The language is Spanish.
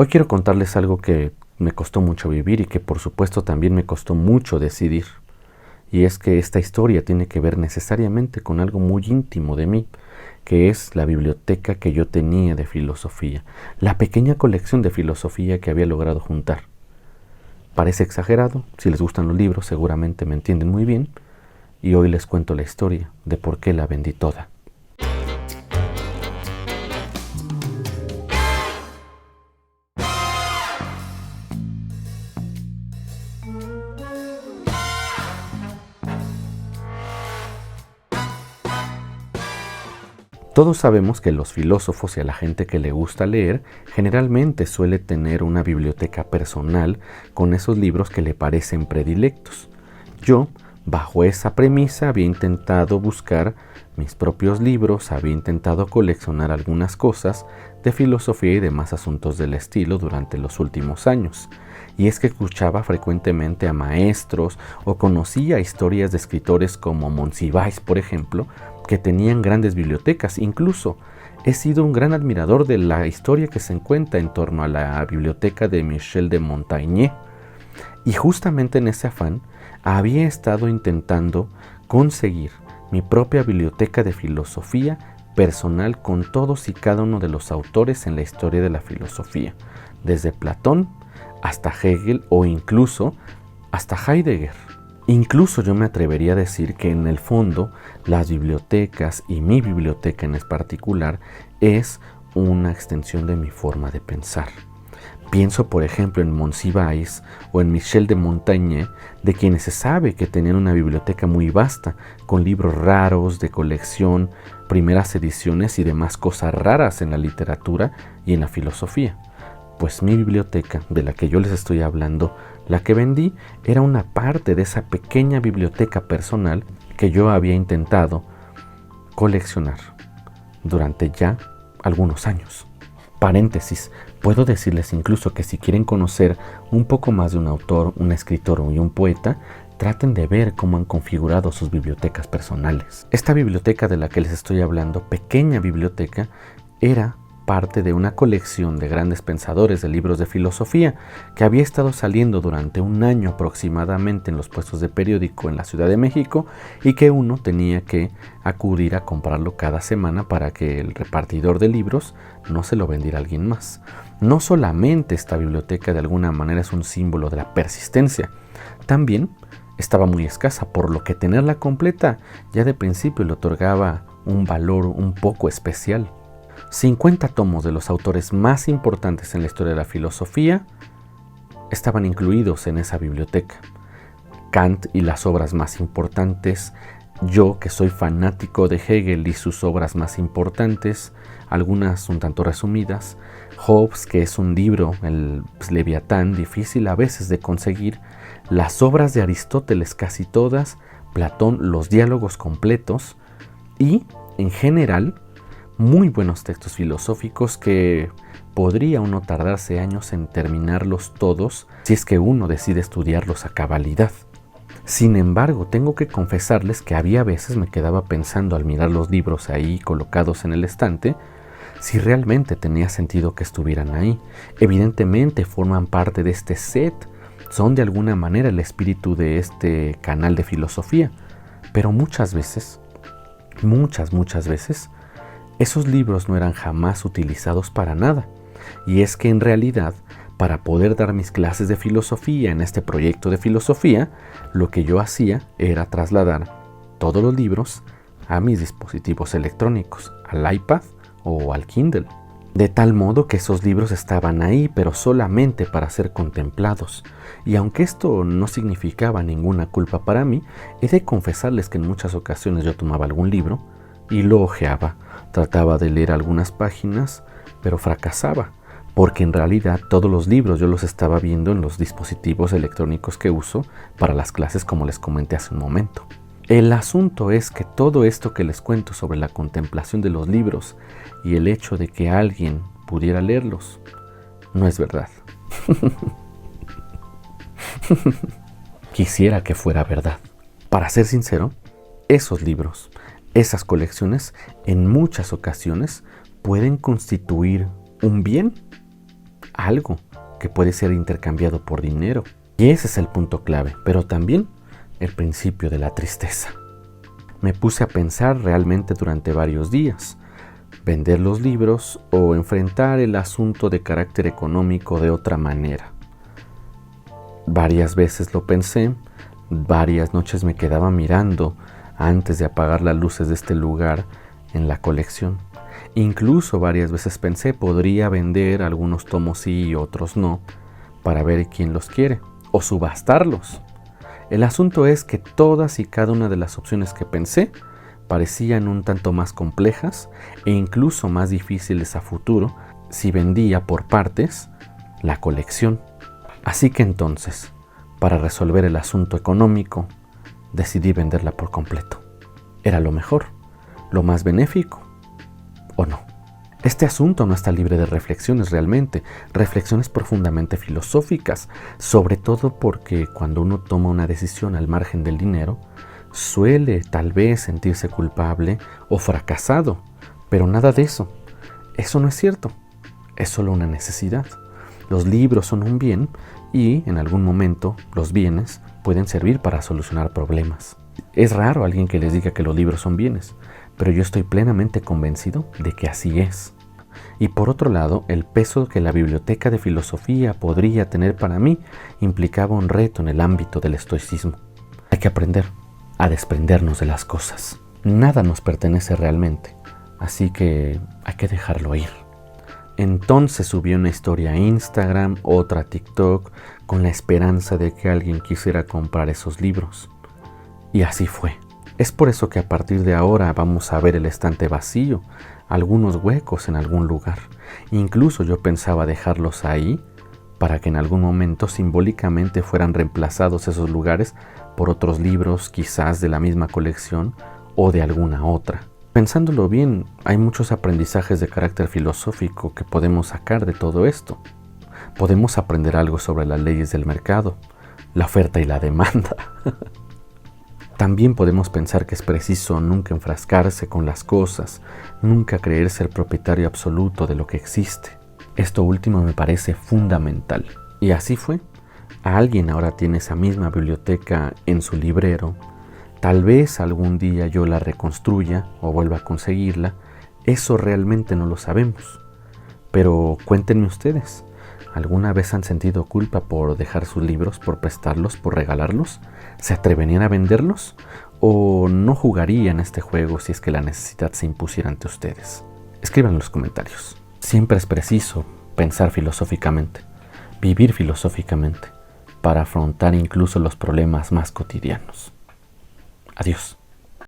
Hoy quiero contarles algo que me costó mucho vivir y que por supuesto también me costó mucho decidir. Y es que esta historia tiene que ver necesariamente con algo muy íntimo de mí, que es la biblioteca que yo tenía de filosofía, la pequeña colección de filosofía que había logrado juntar. Parece exagerado, si les gustan los libros seguramente me entienden muy bien, y hoy les cuento la historia de por qué la vendí toda. Todos sabemos que los filósofos y a la gente que le gusta leer generalmente suele tener una biblioteca personal con esos libros que le parecen predilectos. Yo, bajo esa premisa, había intentado buscar mis propios libros, había intentado coleccionar algunas cosas de filosofía y demás asuntos del estilo durante los últimos años. Y es que escuchaba frecuentemente a maestros o conocía historias de escritores como Monsiváis, por ejemplo, que tenían grandes bibliotecas. Incluso he sido un gran admirador de la historia que se encuentra en torno a la biblioteca de Michel de Montaigne. Y justamente en ese afán había estado intentando conseguir mi propia biblioteca de filosofía personal con todos y cada uno de los autores en la historia de la filosofía, desde Platón hasta Hegel o incluso hasta Heidegger. Incluso yo me atrevería a decir que en el fondo las bibliotecas y mi biblioteca en particular es una extensión de mi forma de pensar. Pienso por ejemplo en Monsiváis o en Michel de Montaigne, de quienes se sabe que tenían una biblioteca muy vasta, con libros raros, de colección, primeras ediciones y demás cosas raras en la literatura y en la filosofía. Pues mi biblioteca, de la que yo les estoy hablando, la que vendí, era una parte de esa pequeña biblioteca personal que yo había intentado coleccionar durante ya algunos años. Paréntesis, puedo decirles incluso que si quieren conocer un poco más de un autor, un escritor y un poeta, traten de ver cómo han configurado sus bibliotecas personales. Esta biblioteca de la que les estoy hablando, pequeña biblioteca, era parte de una colección de grandes pensadores de libros de filosofía que había estado saliendo durante un año aproximadamente en los puestos de periódico en la Ciudad de México y que uno tenía que acudir a comprarlo cada semana para que el repartidor de libros no se lo vendiera a alguien más. No solamente esta biblioteca de alguna manera es un símbolo de la persistencia, también estaba muy escasa, por lo que tenerla completa ya de principio le otorgaba un valor un poco especial. 50 tomos de los autores más importantes en la historia de la filosofía estaban incluidos en esa biblioteca. Kant y las obras más importantes, yo que soy fanático de Hegel y sus obras más importantes, algunas un tanto resumidas, Hobbes, que es un libro, el Leviatán, difícil a veces de conseguir, las obras de Aristóteles casi todas, Platón, los diálogos completos y, en general, muy buenos textos filosóficos que podría uno tardarse años en terminarlos todos si es que uno decide estudiarlos a cabalidad. Sin embargo, tengo que confesarles que había veces me quedaba pensando al mirar los libros ahí colocados en el estante si realmente tenía sentido que estuvieran ahí. Evidentemente forman parte de este set, son de alguna manera el espíritu de este canal de filosofía, pero muchas veces, esos libros no eran jamás utilizados para nada. Y es que en realidad, para poder dar mis clases de filosofía en este proyecto de filosofía, lo que yo hacía era trasladar todos los libros a mis dispositivos electrónicos, al iPad o al Kindle. De tal modo que esos libros estaban ahí, pero solamente para ser contemplados. Y aunque esto no significaba ninguna culpa para mí, he de confesarles que en muchas ocasiones yo tomaba algún libro y lo hojeaba. Trataba de leer algunas páginas, pero fracasaba, porque en realidad todos los libros yo los estaba viendo en los dispositivos electrónicos que uso para las clases, como les comenté hace un momento. El asunto es que todo esto que les cuento sobre la contemplación de los libros y el hecho de que alguien pudiera leerlos, no es verdad. Quisiera que fuera verdad. Para ser sincero, esos libros, esas colecciones, en muchas ocasiones pueden constituir un bien algo que puede ser intercambiado por dinero. Y ese es el punto clave, pero también el principio de la tristeza. Me puse a pensar realmente durante varios días, vender los libros o enfrentar el asunto de carácter económico de otra manera. Varias veces lo pensé, varias noches me quedaba mirando antes de apagar las luces de este lugar en la colección. Incluso varias veces pensé, podría vender algunos tomos sí y otros no, para ver quién los quiere, o subastarlos. El asunto es que todas y cada una de las opciones que pensé parecían un tanto más complejas e incluso más difíciles a futuro si vendía por partes la colección. Así que entonces, para resolver el asunto económico, decidí venderla por completo. Era lo mejor, lo más benéfico, ¿o no? Este asunto no está libre de reflexiones realmente, reflexiones profundamente filosóficas, sobre todo porque cuando uno toma una decisión al margen del dinero, suele tal vez sentirse culpable o fracasado, pero nada de eso. Eso no es cierto, es solo una necesidad. Los libros son un bien y en algún momento los bienes pueden servir para solucionar problemas. Es raro alguien que les diga que los libros son bienes, pero yo estoy plenamente convencido de que así es. Y por otro lado, el peso que la biblioteca de filosofía podría tener para mí implicaba un reto en el ámbito del estoicismo. Hay que aprender a desprendernos de las cosas. Nada nos pertenece realmente, así que hay que dejarlo ir. Entonces subí una historia a Instagram, otra a TikTok, con la esperanza de que alguien quisiera comprar esos libros. Y así fue. Es por eso que a partir de ahora vamos a ver el estante vacío, algunos huecos en algún lugar. Incluso yo pensaba dejarlos ahí para que en algún momento simbólicamente fueran reemplazados esos lugares por otros libros, quizás de la misma colección o de alguna otra. Pensándolo bien, hay muchos aprendizajes de carácter filosófico que podemos sacar de todo esto. Podemos aprender algo sobre las leyes del mercado, la oferta y la demanda. También podemos pensar que es preciso nunca enfrascarse con las cosas, nunca creerse el propietario absoluto de lo que existe. Esto último me parece fundamental. Y así fue. Alguien ahora tiene esa misma biblioteca en su librero. Tal vez algún día yo la reconstruya o vuelva a conseguirla. Eso realmente no lo sabemos. Pero cuéntenme ustedes, ¿alguna vez han sentido culpa por dejar sus libros, por prestarlos, por regalarlos? ¿Se atreverían a venderlos? ¿O no jugarían este juego si es que la necesidad se impusiera ante ustedes? Escriban en los comentarios. Siempre es preciso pensar filosóficamente, vivir filosóficamente, para afrontar incluso los problemas más cotidianos. Adiós.